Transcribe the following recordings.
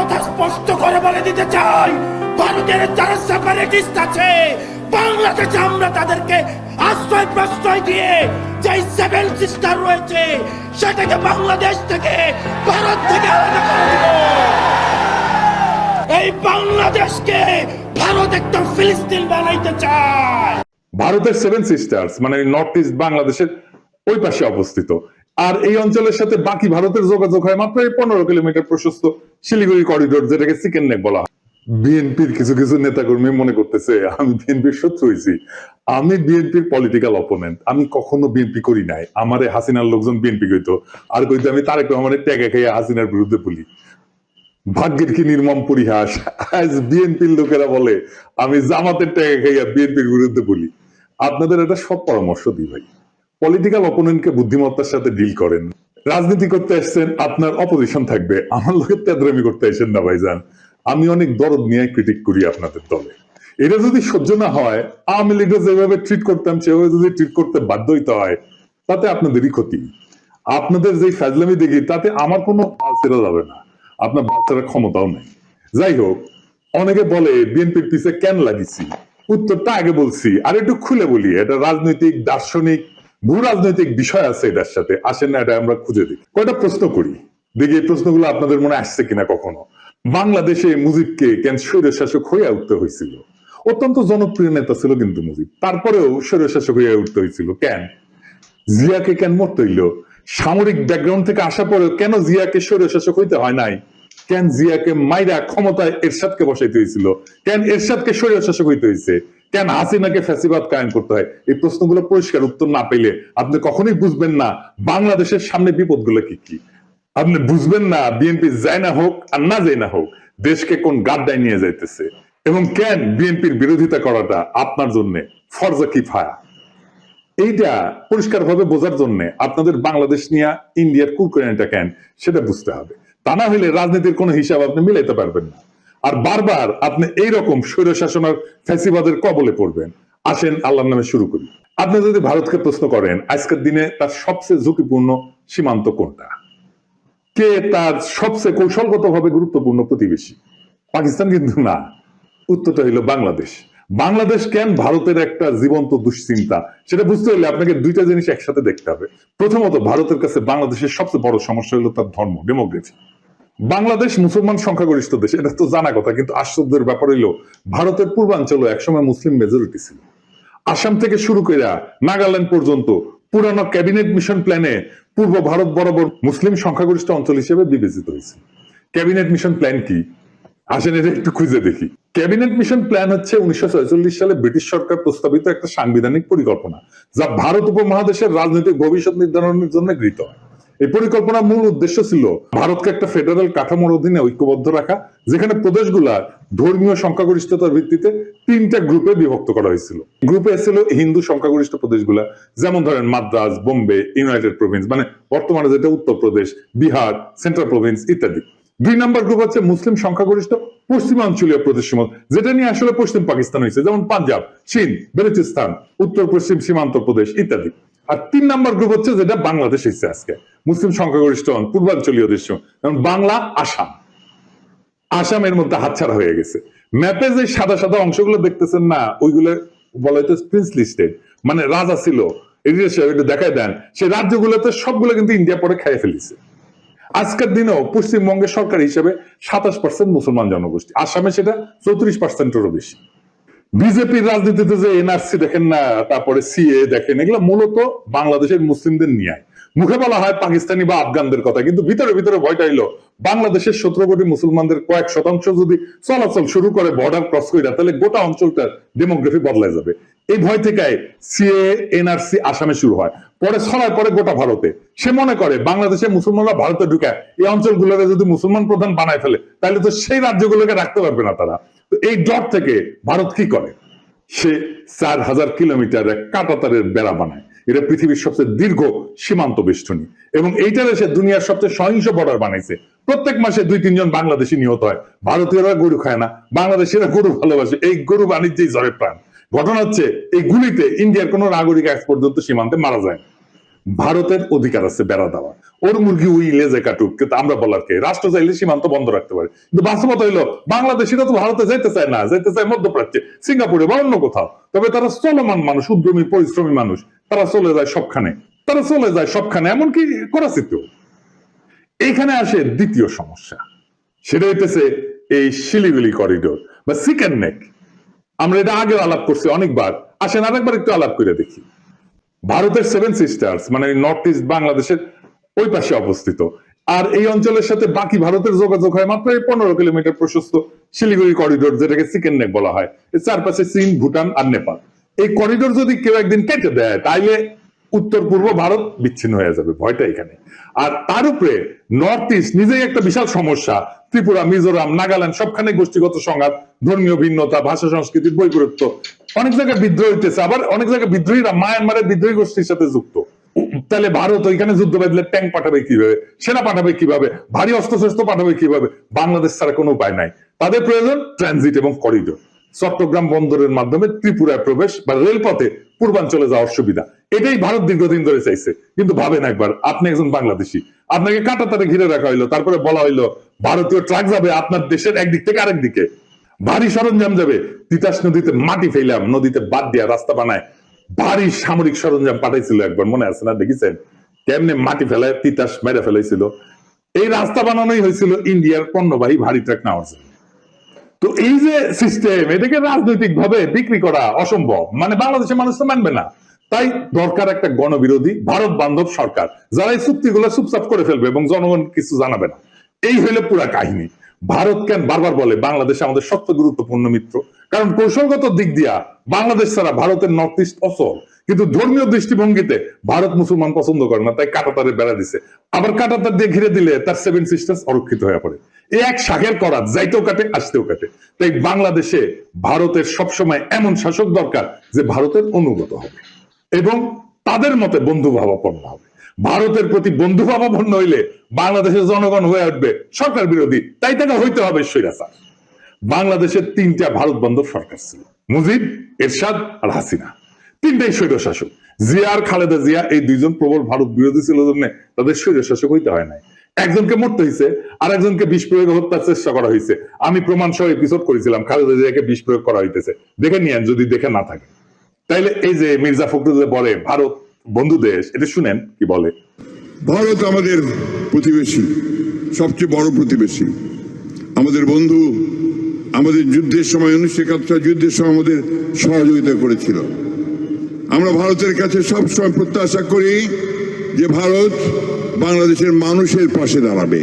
কথা স্পষ্ট করে বলে দিতে চাই, ভারতের যারা সেপারেটিস্ট আছে বাংলাদেশে আমরা তাদেরকে আশ্রয় প্রশ্রয় দিয়ে যে সেভেন সিস্টার রয়েছে সেটাকে বাংলাদেশ থেকে, ভারত থেকে আলাদা করে দিব। এই বাংলাদেশকে ভারত একটা ফিলিস্তিন বানাইতে চায়। ভারতের সেভেন সিস্টার্স মানে নর্থ ইস্ট বাংলাদেশের ওই পাশে অবস্থিত, আর এই অঞ্চলের সাথে বাকি ভারতের যোগাযোগ হয় মাত্র 15 কিলোমিটার প্রশস্ত শিলিগুড়ি করিডোর, যেটাকে চিকেন নেক বলা হয়। বিএনপির কিছু কিছু নেতাকর্মী মনে করতেছে আমি বিএনপির শত্রু হয়েছি। আমি বিএনপির পলিটিক্যাল অপোনেন্ট, আমি কখনো বিএনপি করি নাই। আমারে হাসিনার লোকজন বিএনপি কইতো, আর কইতো আমি তারেক রহমানের ট্যাগে খাইয়া হাসিনার বিরুদ্ধে বলি। ভাগ্যের কি নির্মম পরিহাস, আজ বিএনপির লোকেরা বলে আমি জামাতের ট্যাগে খাইয়া বিএনপির বিরুদ্ধে বলি। আপনাদের এটা সব পরামর্শ দিই ভাই, পলিটিক্যাল অপোনেন্টকে বুদ্ধিমত্তার সাথে ডিল করেন। রাজনীতি করতে আসছেন, আপনার অপোজিশন থাকবে, আমার লোকের তেদরামি করতে আসেন না ভাইজান। আমি অনেক দরদ নিয়ে ক্রিটিক করি আপনাদের দলে। এটা যদি সহ্য না হয়, আওয়ামী লীগের যেভাবে ট্রিট করতাম সেভাবে যদি ট্রিট করতে বাধ্য হইতে হয়, তাতে আপনাদেরই ক্ষতি। আপনাদের যে ফাজলামি দেখি তাতে আমার কোনো ছেড়া যাবে না, আপনার বাচ্চারা ক্ষমতাও নেই। যাই হোক, অনেকে বলে বিএনপির পিছে কেন লাগিছি, উত্তরটা আগে বলছি, আর একটু খুলে বলি। এটা রাজনৈতিক, দার্শনিক, ভূ রাজনৈতিক বিষয় আছে এটার সাথে। আসেন না এটা আমরা খুঁজে দিই, কয়টা প্রশ্ন করি, দেখি এই প্রশ্নগুলো আপনাদের মনে আসছে কিনা কখনো। বাংলাদেশে মুজিবকে কেন স্বৈর শাসক হইয়া উঠতে হয়েছিল? অত্যন্ত জনপ্রিয় নেতা ছিল কিন্তু মুজিব, তারপরেও স্বৈর শাসক হইয়া উঠতে হয়েছিল কেন? জিয়াকে কেন মরতে হইল? সামরিক ব্যাকগ্রাউন্ড থেকে আসা পরেও কেন জিয়াকে স্বৈর শাসক হইতে হয় নাই? কেন জিয়াকে মাইরা ক্ষমতায় এরশাদকে বসাইতে হয়েছিল? কেন এরশাদকে স্বৈর শাসক হইতে হয়েছে? কেন হাসিনাকে ফ্যাসিবাদ কায়েম করতে হয়? এই প্রশ্নগুলো পরিষ্কার উত্তর না পেলে আপনি কখনোই বুঝবেন না বাংলাদেশের সামনে বিপদগুলো কি কি। আপনি বুঝবেন না বিএনপি যায় না হোক আর না যায় না হোক দেশকে কোন গাড্ডায় নিয়ে যাইতেছে, এবং কেন বিএনপির বিরোধিতা করাটা আপনার জন্য ফরজে কিফায়া। এইটা পরিষ্কার ভাবে বোঝার জন্য আপনাদের বাংলাদেশ নিয়ে ইন্ডিয়ার কুরকুরানিটা কেন সেটা বুঝতে হবে। তা না হলে রাজনীতির কোনো হিসাব আপনি মিলাইতে পারবেন না, আর বারবার আপনি এইরকম স্বৈর শাসনের ফ্যাসিবাদের কবলে পড়বেন। আসেন আল্লাহর নামে শুরু করি। আপনি যদি ভারতকে প্রশ্ন করেন আজকের দিনে তার সবচেয়ে ঝুঁকিপূর্ণ সীমান্ত কোনটা, কে তার সবচেয়ে কৌশলগতভাবে গুরুত্বপূর্ণ প্রতিবেশী, পাকিস্তান কিন্তু না, উত্তরটা হইল বাংলাদেশ। বাংলাদেশ কেন ভারতের একটা জীবন্ত দুশ্চিন্তা, সেটা বুঝতে হলে আপনাকে দুইটা জিনিস একসাথে দেখতে হবে। প্রথমত, ভারতের কাছে বাংলাদেশের সবচেয়ে বড় সমস্যা হলো তার ধর্ম, ডেমোগ্রাফি। বাংলাদেশ মুসলমান সংখ্যাগরিষ্ঠ দেশ, এটা তো জানা কথা, কিন্তু আশ্চর্যের ব্যাপার হইলো ভারতের পূর্বাঞ্চলে একসময় মুসলিম মেজরিটি ছিল। আসাম থেকে শুরু করে নাগাল্যান্ড পর্যন্ত পুরানো ক্যাবিনেট মিশন প্ল্যানে পূর্ব ভারত বরাবর মুসলিম সংখ্যাগরিষ্ঠ অঞ্চল হিসেবে বিবেচিত হয়েছে। ক্যাবিনেট মিশন প্ল্যান কি? আসেন এটা একটু খুঁজে দেখি। ক্যাবিনেট মিশন প্ল্যান হচ্ছে 1946 সালে ব্রিটিশ সরকার প্রস্তাবিত একটা সাংবিধানিক পরিকল্পনা, যা ভারত উপমহাদেশের রাজনৈতিক ভবিষ্যৎ নির্ধারণের জন্য গৃহীত হয়। এই পরিকল্পনার মূল উদ্দেশ্য ছিল ভারতকে একটা ফেডারেল কাঠামোর অধীনে ঐক্যবদ্ধ রাখা, যেখানে প্রদেশগুলা ধর্মীয় সংখ্যাগরিষ্ঠতার ভিত্তিতে 3টা গ্রুপে বিভক্ত করা হয়েছিল। গ্রুপে ছিল হিন্দু সংখ্যাগরিষ্ঠ প্রদেশগুলা, যেমন ধরেন মাদ্রাজ, বোম্বে, ইউনাইটেড প্রভিন্স মানে বর্তমানে যেটা উত্তরপ্রদেশ, বিহার, সেন্ট্রাল প্রভিন্স ইত্যাদি। 2 নম্বর গ্রুপ হচ্ছে মুসলিম সংখ্যাগরিষ্ঠ পশ্চিমাঞ্চলীয় প্রদেশসমূহ, যেটা নিয়ে আসলে পশ্চিম পাকিস্তান হয়েছে, যেমন পাঞ্জাব, চীন, বেলুচিস্তান, উত্তর পশ্চিম সীমান্ত প্রদেশ ইত্যাদি। আর 3 নম্বর গ্রুপ হচ্ছে যেটা বাংলাদেশ হয়েছে আজকে, মুসলিম সংখ্যাগরিষ্ঠ পূর্বাঞ্চলীয় দেশ, যেমন বাংলা, আসাম। আসামের মধ্যে হাতছাড়া হয়ে গেছে। ম্যাপে যে সাদা সাদা অংশগুলো দেখতেছেন না, ওইগুলো বলা হয়তো প্রিন্সলি স্টেট, মানে রাজা ছিল, এটা দেখায় দেন সেই রাজ্যগুলোতে সবগুলো কিন্তু ইন্ডিয়া পরে খেয়ে ফেলেছে। আজকের দিনেও পশ্চিমবঙ্গের সরকার হিসেবে 27% মুসলমান জনগোষ্ঠী, আসামে সেটা 34%-এরও বেশি। বিজেপির রাজনীতিতে যে এনআরসি দেখেন না, তারপরে সিএ দেখেন, এগুলো মূলত বাংলাদেশের মুসলিমদের নিয়ে। মুখে বলা হয় পাকিস্তানি বা আফগানদের কথা, কিন্তু ভিতরে ভিতরে ভয়টা হইলো বাংলাদেশের 17 কোটি মুসলমানদের কয়েক শতাংশ যদি চলাচল শুরু করে বর্ডার ক্রস করে, তাহলে গোটা অঞ্চলটার ডেমোগ্রাফি বদলায় যাবে। এই ভয় থেকে সিএ এনআরসি আসামে শুরু হয়, পরে ছড়ায় পরে গোটা ভারতে। সে মনে করে বাংলাদেশের মুসলমানরা ভারতে ঢুকে এই অঞ্চলগুলোকে যদি মুসলমান প্রধান বানায় ফেলে, তাহলে তো সেই রাজ্যগুলোকে রাখতে পারবে না তারা। তো এই ডট থেকে ভারত কি করে, সে 4000 কিলোমিটার কাঁটাতারের বেড়া বানায়। এটা পৃথিবীর সবচেয়ে দীর্ঘ সীমান্ত বেষ্টনী, এবং এইটার এসে দুনিয়ার সবচেয়ে সহিংস বর্ডার বানাইছে। প্রত্যেক মাসে 2-3 জন বাংলাদেশি নিহত হয়। ভারতীয়রা গরু খায় না, বাংলাদেশিরা গরু ভালোবাসে, এই গরু বাণিজ্যেই ঝড়ে প্রাণ। ঘটনা হচ্ছে এই গুলিতে ইন্ডিয়ার কোন নাগরিক আজ পর্যন্ত সীমান্তে মারা যায় না। ভারতের অধিকার আছে বেড়া দেওয়া, ওর মুরগি উই লেজে কাটুক, কিন্তু আমরা বলার কে? রাষ্ট্র চাইলে সীমান্ত বন্ধ রাখতে পারে, কিন্তু বাস্তবতা হইলো বাংলাদেশিরা তো ভারতে যাইতে চায় না, যাইতে চায় মধ্যপ্রাচ্যে, সিঙ্গাপুরে বা অন্য কোথাও। তবে তারা চলমান মানুষ, উদ্যমী পরিশ্রমী মানুষ, তারা চলে যায় সবখানে, এমনকি করাচিতেও। এইখানে আসে দ্বিতীয় সমস্যা, সেটা হইতেছে এই শিলিগুড়ি করিডোর বা চিকেন নেক। আমরা এটা আগেও আলাপ করছি অনেকবার, আসেন আরেকবার একটু আলাপ করে দেখি। ভারতের সেভেন সিস্টার্স মানে নর্থ ইস্ট বাংলাদেশের ওই পাশে অবস্থিত, আর এই অঞ্চলের সাথে বাকি ভারতের যোগাযোগ হয় মাত্র 15 কিলোমিটার প্রশস্ত শিলিগুড়ি করিডোর, যেটাকে চিকেন নেক বলা হয়। এর চারপাশে চীন, ভুটান আর নেপাল। এই করিডোর যদি কেউ একদিন কেটে দেয়, তাইলে উত্তর পূর্ব ভারত বিচ্ছিন্ন হয়ে যাবে, ভয়টা এখানে। আর তার উপরে নর্থ ইস্ট নিজেই একটা বিশাল সমস্যা। ত্রিপুরা, মিজোরাম, নাগাল্যান্ড সবখানে গোষ্ঠীগত সংঘাত, ধর্মীয় ভিন্নতা, ভাষা সংস্কৃতির বৈপরীত্য, অনেক জায়গায় বিদ্রোহ হইতেছে, আবার অনেক জায়গায় বিদ্রোহীরা মায়ানমারের বিদ্রোহী গোষ্ঠীর সাথে যুক্ত। তাহলে ভারত ওইখানে যুদ্ধ বাঁধলে ট্যাঙ্ক পাঠাবে কিভাবে, সেনা পাঠাবে কিভাবে, ভারী অস্ত্রশস্ত্র পাঠাবে কিভাবে? বাংলাদেশ ছাড়া কোনো উপায় নাই। তাদের প্রয়োজন ট্রানজিট এবং করিডোর। চট্টগ্রাম বন্দরের মাধ্যমে ত্রিপুরায় প্রবেশ বা রেলপথে পূর্বাঞ্চলে যাওয়ার সুবিধা, এটাই ভারত দীর্ঘদিন ধরে চাইছে। কিন্তু ভাবেন একবার, আপনি একজন বাংলাদেশি, আপনাকে কাঁটাতারে ঘিরে রাখা হইলো, তারপরে বলা হইলো ভারতীয় ট্রাক যাবে আপনার দেশের একদিক থেকে আরেক দিকে, ভারী সরঞ্জাম যাবে। তিতাস নদীতে মাটি ফেলাম, নদীতে বাদ দিয়া রাস্তা বানায় ভারী সামরিক সরঞ্জাম পাঠাইছিল একবার, মনে আছে না? দেখেছেন কেমনে মাটি ফেলায় তিতাস মেরে ফেলাইছিল? এই রাস্তা বানানোই হয়েছিল ইন্ডিয়ার পণ্যবাহী ভারী ট্রাক নেওয়ার জন্য। তো এই যে সিস্টেম, এটাকে রাজনৈতিক ভাবে বিক্রি করা অসম্ভব, মানে বাংলাদেশের মানুষ তো মানবে না। তাই দরকার একটা গণবিরোধী ভারত বান্ধব সরকার, যারা এই চুক্তিগুলো চুপচাপ করে ফেলবে এবং জনগণ কিছু জানাবে না। এই হইলে পুরা কাহিনী। ভারত কেন বারবার বলে বাংলাদেশ আমাদের সবচেয়ে গুরুত্বপূর্ণ মিত্র? কারণ কৌশলগত দিক দিয়া বাংলাদেশ ছাড়া ভারতের নর্থ ইস্ট অচল, কিন্তু ধর্মীয় দৃষ্টিভঙ্গিতে ভারত মুসলমান পছন্দ করে না, তাই কাঁটাতারে বেড়া দিছে। আবার কাঁটাতার দিয়ে ঘিরে দিলে তার সেভেন সিস্টার্স অরক্ষিত হয়ে পড়ে। এই এক শাখের করাত, যাইতেও কাটে আসতেও কাটে। তাই বাংলাদেশে ভারতের সবসময় এমন শাসক দরকার যে ভারতের অনুগত হবে এবং তাদের মতে বন্ধুভাবাপন্ন হবে। ভারতের প্রতি বন্ধুভাবাপন্ন হইলে বাংলাদেশের জনগণ হয়ে উঠবে সরকার বিরোধী, তাই তাকে হইতে হবে স্বৈরাচার। বাংলাদেশের 3টা ভারত বান্ধব সরকার ছিল, মুজিব, এরশাদ আর হাসিনা। 3টাই স্বৈর শাসক। জিয়া আর খালেদা জিয়া এই 2জন প্রবল ভারত বিরোধী ছিল জন্য তাদের স্বৈর শাসক হইতে হয় নাই। একজনকে মরতে হয়েছে, আর একজনকে বিষ প্রয়োগ হত্যার চেষ্টা করা হয়েছে। আমি প্রমাণ সহ এপিসোড করেছিলাম, খালেদা জিয়াকে বিষ প্রয়োগ করা হইতেছে, দেখে নিয়েন যদি দেখে না থাকে। তাইলে এই যে মির্জা ফখরুল বলে ভারত বন্ধু দেশ, এটা শুনেন কি বলে। ভারত আমাদের প্রতিবেশী, সবচেয়ে বড় প্রতিবেশী, আমাদের বন্ধু। আমাদের যুদ্ধের সময় 1971 যুদ্ধের সময় আমাদের সহযোগিতা করেছিল। আমরা ভারতের কাছে সবসময় প্রত্যাশা করি যে ভারত বাংলাদেশের মানুষের পাশে দাঁড়াবে।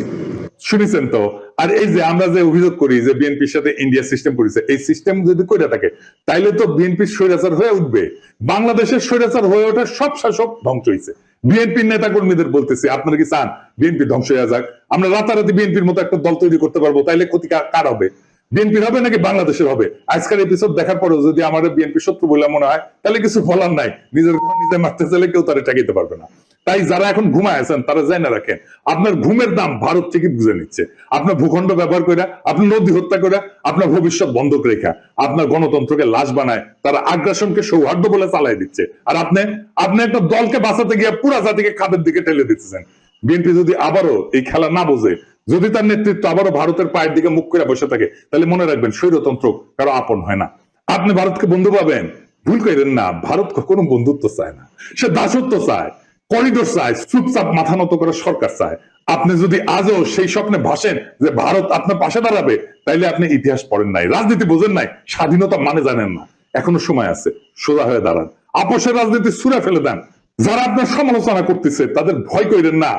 শুনেছেন তো? আর এই যে আমরা যে অভিযোগ করি যে বিএনপির সাথে ইন্ডিয়া সিস্টেম করেছে, এই সিস্টেম যদি করে থাকে তাইলে তো বিএনপির স্বৈরাচার হয়ে উঠবে। বাংলাদেশের স্বৈরাচার হয়ে ওঠার সব শাসক ধ্বংস হয়েছে। বিএনপির নেতা কর্মীদের বলতেছি, আপনারা কি চান বিএনপি ধ্বংস হয়ে যাক? আমরা রাতারাতি বিএনপির মতো একটা দল তৈরি করতে পারবো, তাইলে ক্ষতি কার হবে? বিএনপির হবে নাকি বাংলাদেশের হবে? আজকের এপিসোড দেখার পরেও যদি আমাদের বিএনপি শত্রু বলে মনে হয়, তাহলে কিছু বলার নাই। নিজের নিজে মারতে চাইলে কেউ তারা ঠেকাইতে পারবে না। তাই যারা এখন ঘুমায় আছেন তারা জেনে রাখেন, আপনার ঘুমের দাম ভারত থেকে বুঝে নিচ্ছে। আপনার ভূখণ্ড ব্যবহার করে, আপনার নদী হত্যা করে, আপনার ভবিষ্যৎ বন্ধক রেখা, আপনার গণতন্ত্রকে লাশ বানায়, তারা আগ্রাসনকে সৌহার্দ্য বলে চালাই দিচ্ছে। আর আপনি একটা দলকে বাঁচাতে গিয়ে পুরা জাতিকে খাদের দিকে ঠেলে দিচ্ছেন। বিএনপি যদি আবারও এই খেলা না বোঝে, যদি তার নেতৃত্ব আবারও ভারতের পায়ের দিকে মুখ করে বসে থাকে, তাহলে মনে রাখবেন স্বৈরতন্ত্র কারো আপন হয় না। আপনি ভারতকে বন্ধু পাবেন, ভুল করেন না। ভারত কখনো বন্ধুত্ব চায় না, সে দাসত্ব চায়, করিডোর চায়, চুপচাপ মাথা নত করে সরকার চায়। আপনি যদি আজও সেই স্বপ্নে ভাসেন যে ভারত আপনার পাশে দাঁড়াবে, তাইলে আপনি ইতিহাস পড়েন নাই, রাজনীতি বোঝেন নাই, স্বাধীনতা মানে জানেন না। এখনো সময় আছে, সোজা হয়ে দাঁড়ান, আপোষের রাজনীতি ছুঁড়ে ফেলে দেন। যারা আপনার সমালোচনা করতেছে তাদের ভয় করেন না,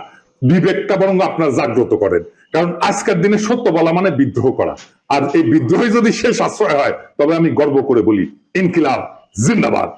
বিবেকটা বরং আপনার জাগ্রত করেন। কারণ আজকের দিনে সত্য বলা মানে বিদ্রোহ করা, আর এই বিদ্রোহ যদি শেষ আশ্রয় হয়, তবে আমি গর্ব করে বলি ইনকিলাব জিন্দাবাদ।